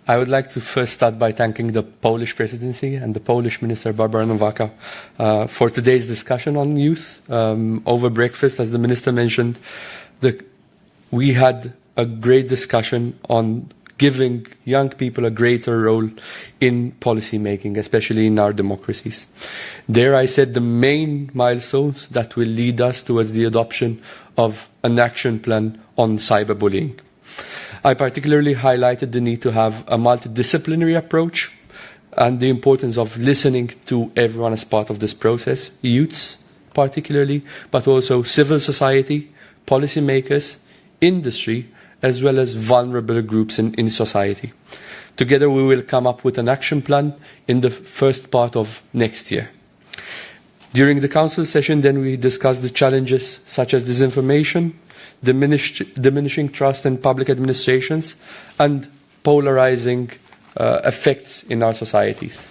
I would like to first start by thanking the Polish presidency and the Polish Minister Barbara Nowacka for today's discussion on youth. Over breakfast, as the Minister mentioned, we had a great discussion on giving young people a greater role in policy making, especially in our democracies. There I said the main milestones that will lead us towards the adoption of an action plan on cyberbullying. I particularly highlighted the need to have a multidisciplinary approach and the importance of listening to everyone as part of this process, youths particularly, but also civil society, policymakers, industry, as well as vulnerable groups in society. Together we will come up with an action plan in the first part of next year. During the Council session, then we discussed the challenges such as disinformation, diminishing trust in public administrations, and polarizing effects in our societies.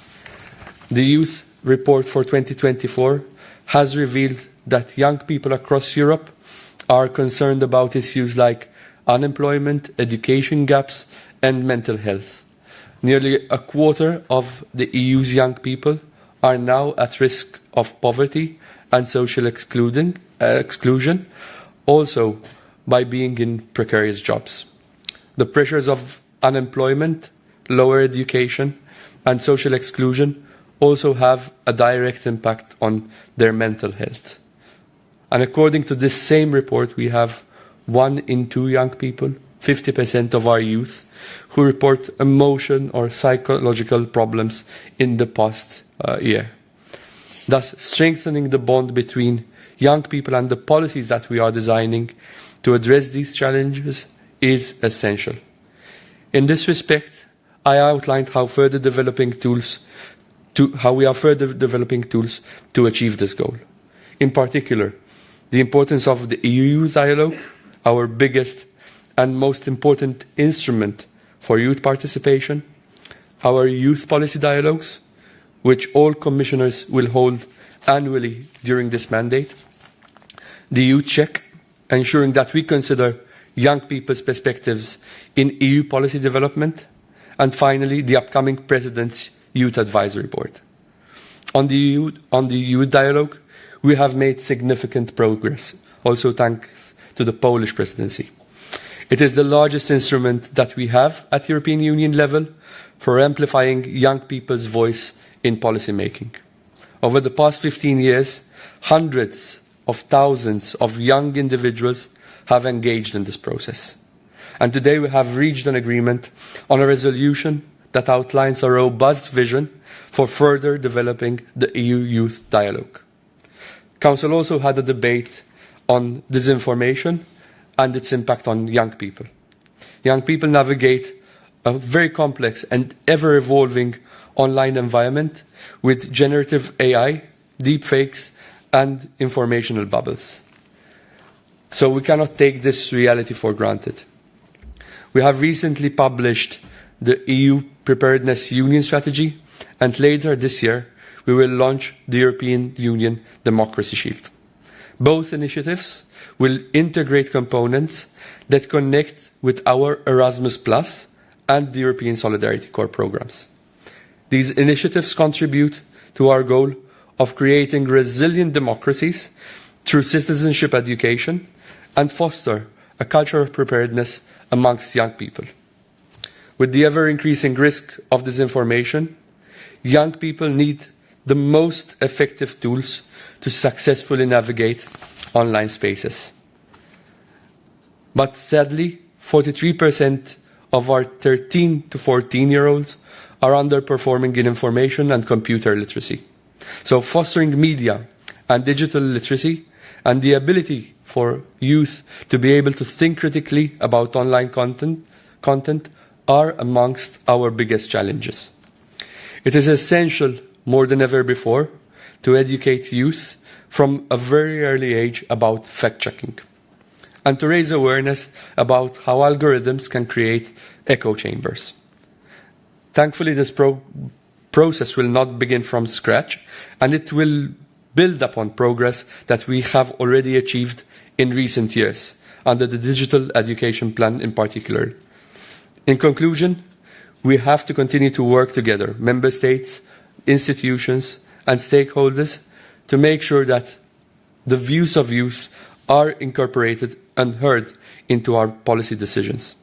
The Youth Report for 2024 has revealed that young people across Europe are concerned about issues like unemployment, education gaps, and mental health. Nearly a quarter of the EU's young people are now at risk of poverty and social exclusion, also by being in precarious jobs. The pressures of unemployment, lower education, and social exclusion also have a direct impact on their mental health. And according to this same report, we have 1 in 2 young people, 50% of our youth, who report emotion or psychological problems in the past year. Thus, strengthening the bond between young people and the policies that we are designing to address these challenges is essential. In this respect, I outlined how we are further developing tools to achieve this goal. In particular, the importance of the EU Youth Dialogue, our biggest and most important instrument for youth participation, our youth policy dialogues, which all commissioners will hold annually during this mandate, the youth check, ensuring that we consider young people's perspectives in EU policy development, and finally, the upcoming President's Youth Advisory Board. On the youth dialogue, we have made significant progress, also thanks to the Polish presidency. It is the largest instrument that we have at European Union level for amplifying young people's voice in policy making. Over the past 15 years, hundreds of thousands of young individuals have engaged in this process. And today we have reached an agreement on a resolution that outlines a robust vision for further developing the EU Youth Dialogue. Council also had a debate on disinformation and its impact on young people. Young people navigate a very complex and ever-evolving online environment with generative AI, deepfakes, and informational bubbles. So we cannot take this reality for granted. We have recently published the EU Preparedness Union Strategy, and later this year we will launch the European Union Democracy Shield. Both initiatives will integrate components that connect with our Erasmus Plus and the European Solidarity Corps programs. These initiatives contribute to our goal of creating resilient democracies through citizenship education and foster a culture of preparedness amongst young people. With the ever-increasing risk of disinformation, young people need the most effective tools to successfully navigate online spaces. But sadly, 43% of our 13 to 14-year-olds are underperforming in information and computer literacy. So fostering media and digital literacy and the ability for youth to be able to think critically about online content are amongst our biggest challenges. It is essential, more than ever before, to educate youth from a very early age about fact-checking and to raise awareness about how algorithms can create echo chambers. Thankfully, this process will not begin from scratch, and it will build upon progress that we have already achieved in recent years, under the Digital Education Plan in particular. In conclusion, we have to continue to work together, member states, institutions, and stakeholders, to make sure that the views of youth are incorporated and heard into our policy decisions.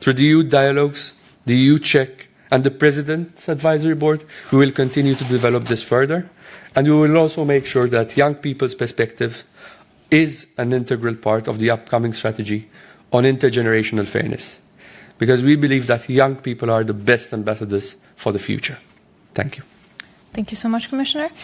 Through the youth dialogues, the youth check, and the President's Advisory Board, we will continue to develop this further, and we will also make sure that young people's perspective is an integral part of the upcoming strategy on intergenerational fairness, because we believe that young people are the best ambassadors for the future. Thank you. Thank you so much, Commissioner.